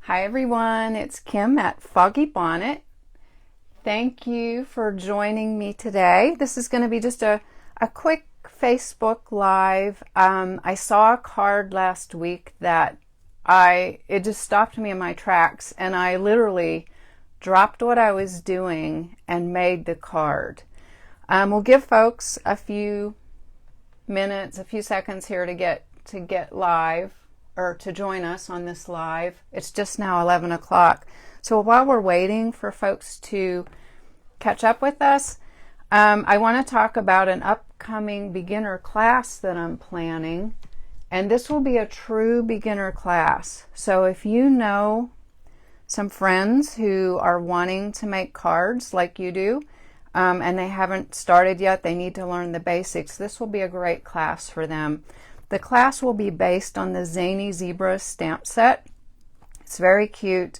Hi everyone, it's Kim at Foggy Bonnet. Thank you for joining me today. This is going to be just a quick Facebook Live. I saw a card last week that it just stopped me in my tracks, and I literally dropped what I was doing and made the card. We'll give folks a few minutes, a few seconds here to get live, or to join us on this live. It's just now 11 o'clock. So while we're waiting for folks to catch up with us, I want to talk about an upcoming beginner class that I'm planning. And this will be a true beginner class. So if you know some friends who are wanting to make cards like you do, and they haven't started yet, they need to learn the basics, this will be a great class for them. The class will be based on the Zany Zebra stamp set. It's very cute.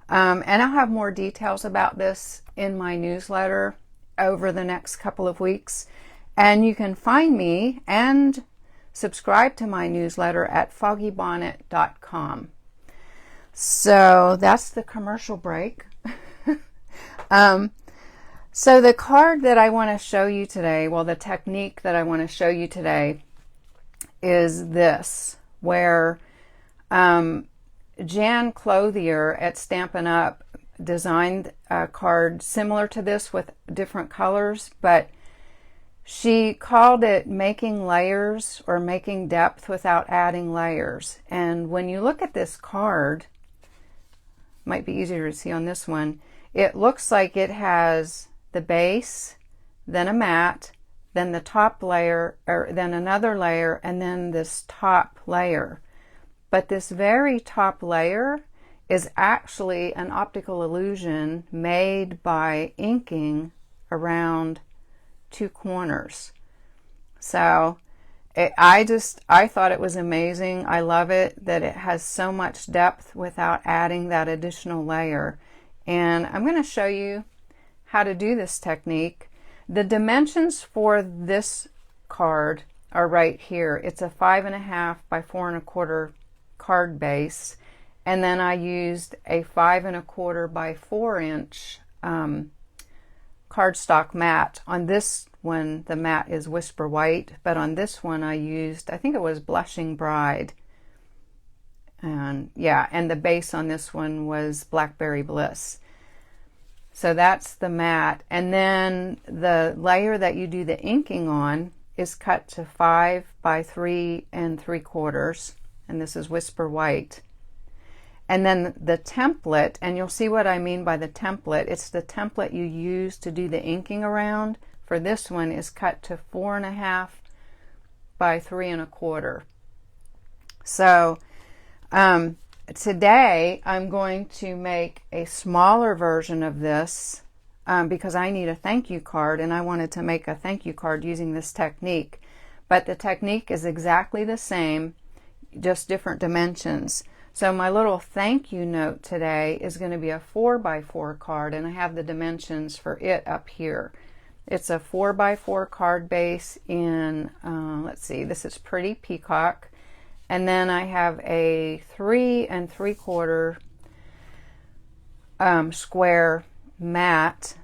And I'll have more details about this in my newsletter over the next couple of weeks. And you can find me and subscribe to my newsletter at foggybonnet.com. So that's the commercial break. So the card that I want to show you today, well, the technique that I want to show you today is this, where Jan Clothier at Stampin' Up! Designed a card similar to this with different colors, but she called it making layers or making depth without adding layers. And when you look at this card, might be easier to see on this one, it looks like it has the base, then a mat, then the top layer, or then another layer, and then this top layer. But this very top layer is actually an optical illusion made by inking around two corners. So I thought it was amazing. I love it that it has so much depth without adding that additional layer. And I'm going to show you how to do this technique. The dimensions for this card are right here. It's a 5.5 by 4 1/4 card base, and then I used a 5 1/4 by 4 inch cardstock mat. On this one, the mat is Whisper White, but on this one I used, I think it was Blushing Bride, and yeah, and the base on this one was Blackberry Bliss. So that's the mat. And then the layer that you do the inking on is cut to 5 by 3 3/4. And this is Whisper White. And then the template, and you'll see what I mean by the template. It's the template you use to do the inking around. For this one is cut to 4.5 by 3 1/4. So, today I'm going to make a smaller version of this because I need a thank you card, and I wanted to make a thank you card using this technique. But the technique is exactly the same, just different dimensions. So my little thank you note today is going to be a 4 by 4 card, and I have the dimensions for it up here. It's a 4 by 4 card base in, let's see, this is Pretty Peacock. And then I have a 3 3/4 square mat,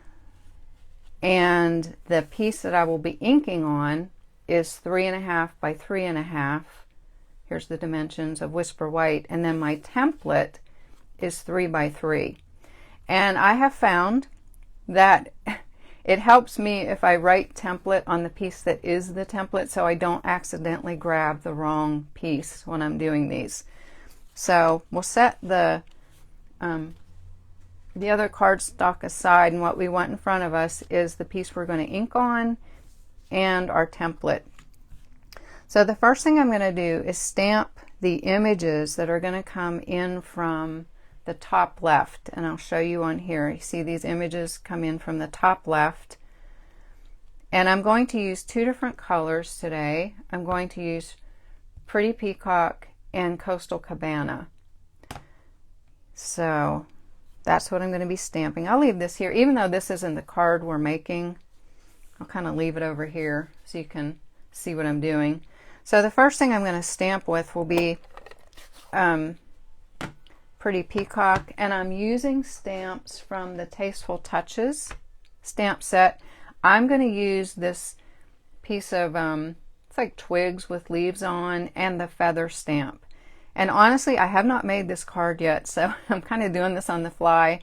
and the piece that I will be inking on is 3.5 by 3 1/2. Here's the dimensions of Whisper White, and then my template is 3 by 3. And I have found that it helps me if I write template on the piece that is the template, so I don't accidentally grab the wrong piece when I'm doing these. So we'll set the other cardstock aside, and what we want in front of us is the piece we're going to ink on and our template. So the first thing I'm going to do is stamp the images that are going to come in from the top left, and I'll show you on here. You see these images come in from the top left, and I'm going to use two different colors today. I'm going to use Pretty Peacock and Coastal Cabana. So that's what I'm going to be stamping. I'll leave this here, even though this isn't the card we're making. I'll kind of leave it over here so you can see what I'm doing. So the first thing I'm going to stamp with will be Pretty Peacock, and I'm using stamps from the Tasteful Touches stamp set. I'm going to use this piece of, it's like twigs with leaves on, and the feather stamp. And honestly, I have not made this card yet, so I'm kind of doing this on the fly.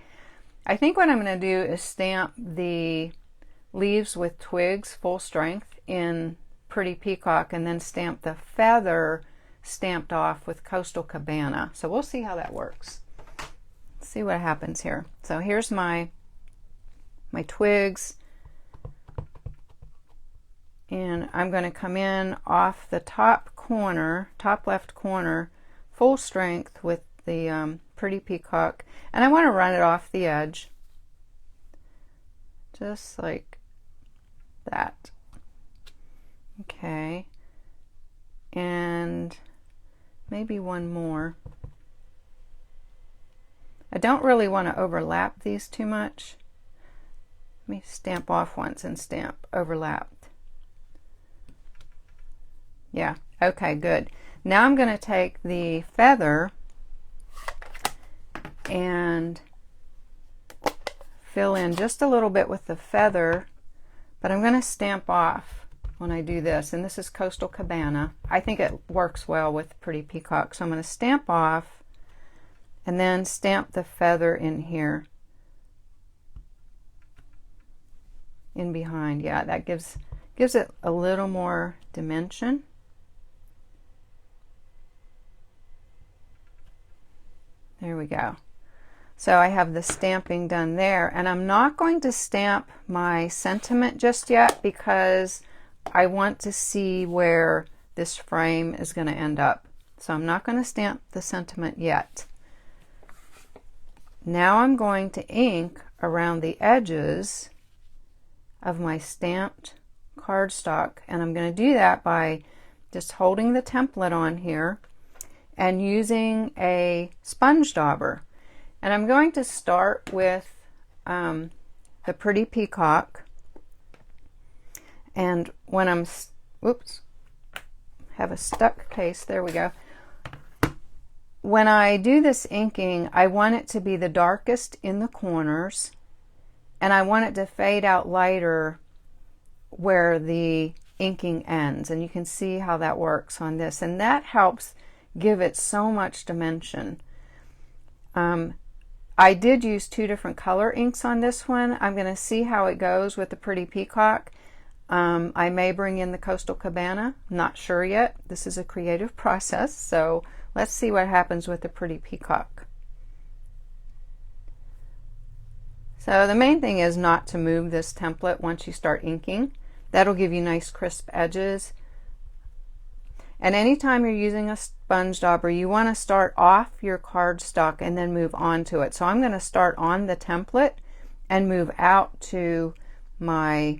I think what I'm going to do is stamp the leaves with twigs full strength in Pretty Peacock, and then stamp the feather stamped off with Coastal Cabana. So we'll see how that works. Let's see what happens here. So here's my twigs, and I'm going to come in off the top corner, top left corner, full strength with the Pretty Peacock, and I want to run it off the edge just like that. Okay, and maybe one more. I don't really want to overlap these too much. Let me stamp off once and stamp overlapped. Yeah, okay, good. Now I'm going to take the feather and fill in just a little bit with the feather, but I'm going to stamp off when I do this, and this is Coastal Cabana. I think it works well with Pretty Peacock, so I'm going to stamp off and then stamp the feather in here, in behind. Yeah, that gives it a little more dimension. There we go. So I have the stamping done there, and I'm not going to stamp my sentiment just yet because I want to see where this frame is going to end up. So I'm not going to stamp the sentiment yet. Now I'm going to ink around the edges of my stamped cardstock, and I'm going to do that by just holding the template on here and using a sponge dauber. And I'm going to start with the Pretty Peacock, and when I'm, whoops, have a stuck case, there we go. When I do this inking, I want it to be the darkest in the corners, and I want it to fade out lighter where the inking ends, and you can see how that works on this, and that helps give it so much dimension. I did use two different color inks on this one. I'm going to see how it goes with the Pretty Peacock. I may bring in the Coastal Cabana, not sure yet. This is a creative process, so let's see what happens with the Pretty Peacock. So the main thing is not to move this template once you start inking. That'll give you nice crisp edges. And anytime you're using a sponge dauber, you want to start off your cardstock and then move on to it. So I'm going to start on the template and move out to my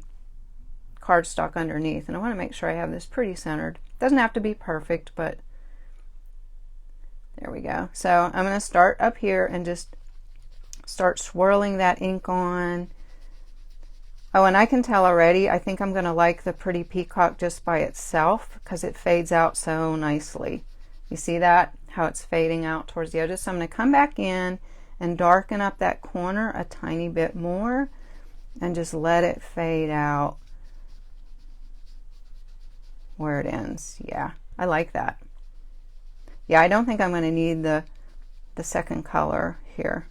cardstock underneath. And I want to make sure I have this pretty centered. Doesn't have to be perfect, but there we go. So I'm going to start up here and just start swirling that ink on. Oh, and I can tell already, I think I'm going to like the Pretty Peacock just by itself because it fades out so nicely. You see that? How it's fading out towards the edges. So I'm going to come back in and darken up that corner a tiny bit more and just let it fade out where it ends. Yeah, I like that. Yeah, I don't think I'm going to need the second color here.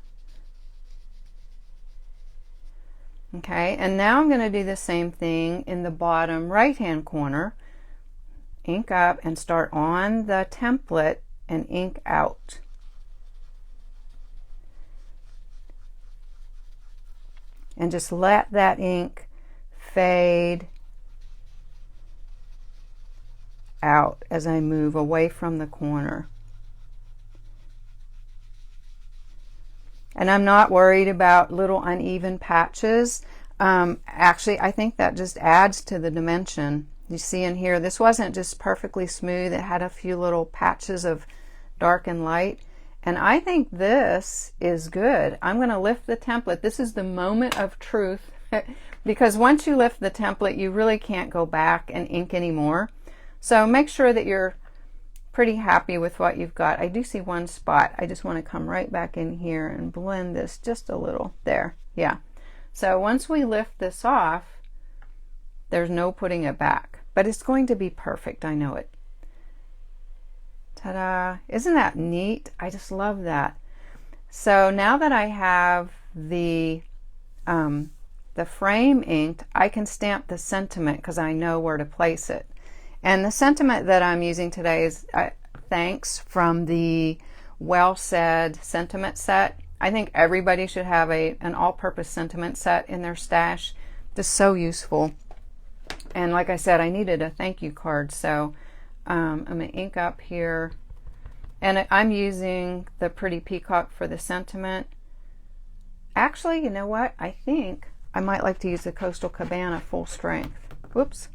Okay, and now I'm going to do the same thing in the bottom right hand corner. Ink up and start on the template and ink out. And just let that ink fade out as I move away from the corner. And I'm not worried about little uneven patches. Actually, I think that just adds to the dimension. You see in here, this wasn't just perfectly smooth. It had a few little patches of dark and light. And I think this is good. I'm going to lift the template. This is the moment of truth because once you lift the template, you really can't go back and ink anymore. So make sure that you're pretty happy with what you've got. I do see one spot. I just want to come right back in here and blend this just a little. There. Yeah. So once we lift this off, there's no putting it back. But it's going to be perfect. I know it. Ta-da! Isn't that neat? I just love that. So now that I have the frame inked, I can stamp the sentiment because I know where to place it. And the sentiment that I'm using today is thanks from the Well Said sentiment set. I think everybody should have an all-purpose sentiment set in their stash. Just so useful. And like I said, I needed a thank you card, so I'm going to ink up here. And I'm using the Pretty Peacock for the sentiment. Actually, you know what? I think I might like to use the Coastal Cabana full strength. Whoops.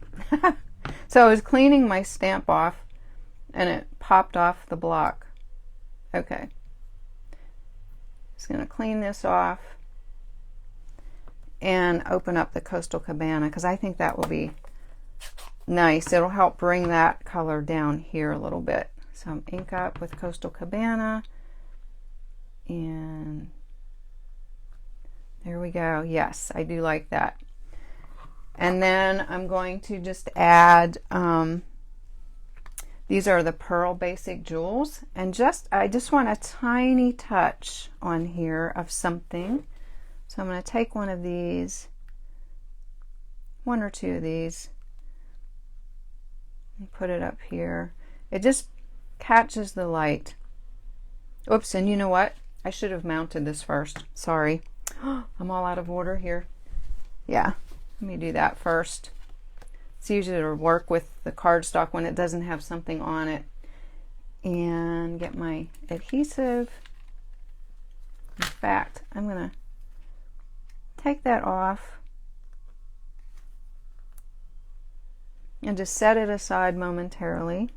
So I was cleaning my stamp off and it popped off the block. Okay. Just going to clean this off and open up the Coastal Cabana because I think that will be nice. It'll help bring that color down here a little bit. So I'm ink up with Coastal Cabana, and there we go. Yes, I do like that. And then I'm going to just add, these are the Pearl Basic Jewels, and I just want a tiny touch on here of something. So I'm going to take one of these, one or two of these, and put it up here. It just catches the light. Oops, and you know what? I should have mounted this first. Sorry. I'm all out of order here. Yeah, let me do that first. It's easier to work with the cardstock when it doesn't have something on it. And get my adhesive. In fact, I'm going to take that off and just set it aside momentarily.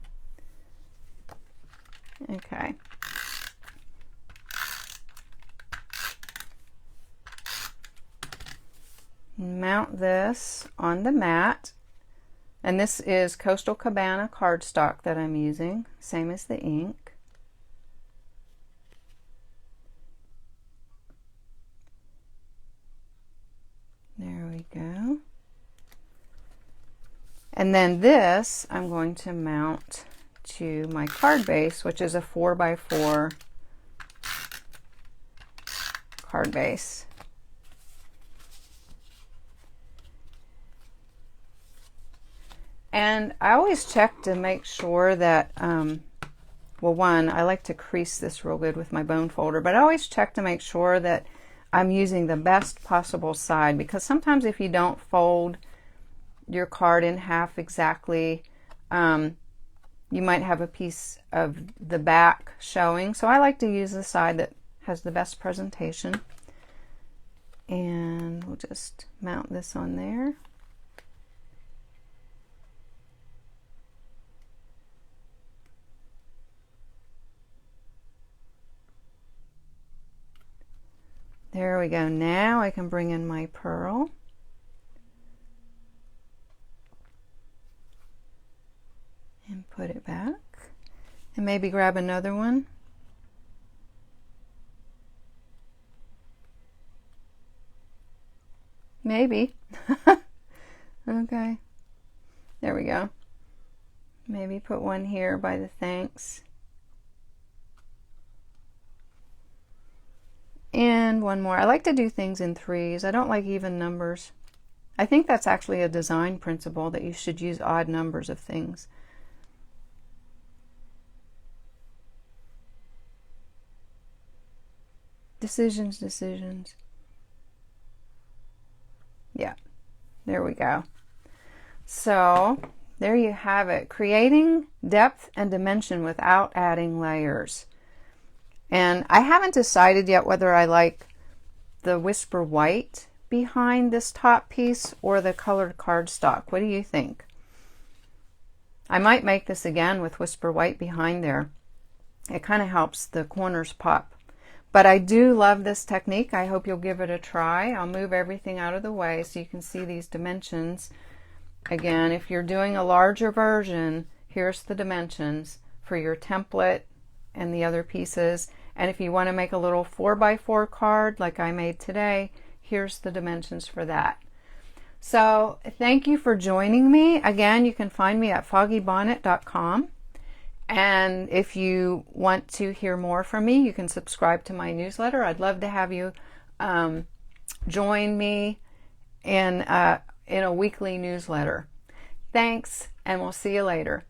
Okay. Mount this on the mat, and this is Coastal Cabana cardstock that I'm using, same as the ink. There we go. And then this I'm going to mount to my card base, which is a 4x4 card base. And I always check to make sure that, well, one, I like to crease this real good with my bone folder, but I always check to make sure that I'm using the best possible side, because sometimes if you don't fold your card in half exactly, you might have a piece of the back showing. So I like to use the side that has the best presentation. And we'll just mount this on there. There we go. Now I can bring in my pearl. And put it back. And maybe grab another one. Maybe. Okay. There we go. Maybe put one here by the thanks. And one more. I like to do things in threes. I don't like even numbers. I think that's actually a design principle, that you should use odd numbers of things. Decisions, decisions. Yeah, there we go. So there you have it. Creating depth and dimension without adding layers. And I haven't decided yet whether I like the Whisper White behind this top piece or the colored cardstock. What do you think? I might make this again with Whisper White behind there. It kind of helps the corners pop. But I do love this technique. I hope you'll give it a try. I'll move everything out of the way so you can see these dimensions. Again, if you're doing a larger version, here's the dimensions. for your template and the other pieces. And if you want to make a little 4x4 card like I made today, here's the dimensions for that. So thank you for joining me. Again, you can find me at foggybonnet.com. And if you want to hear more from me, you can subscribe to my newsletter. I'd love to have you join me in a weekly newsletter. Thanks, and we'll see you later.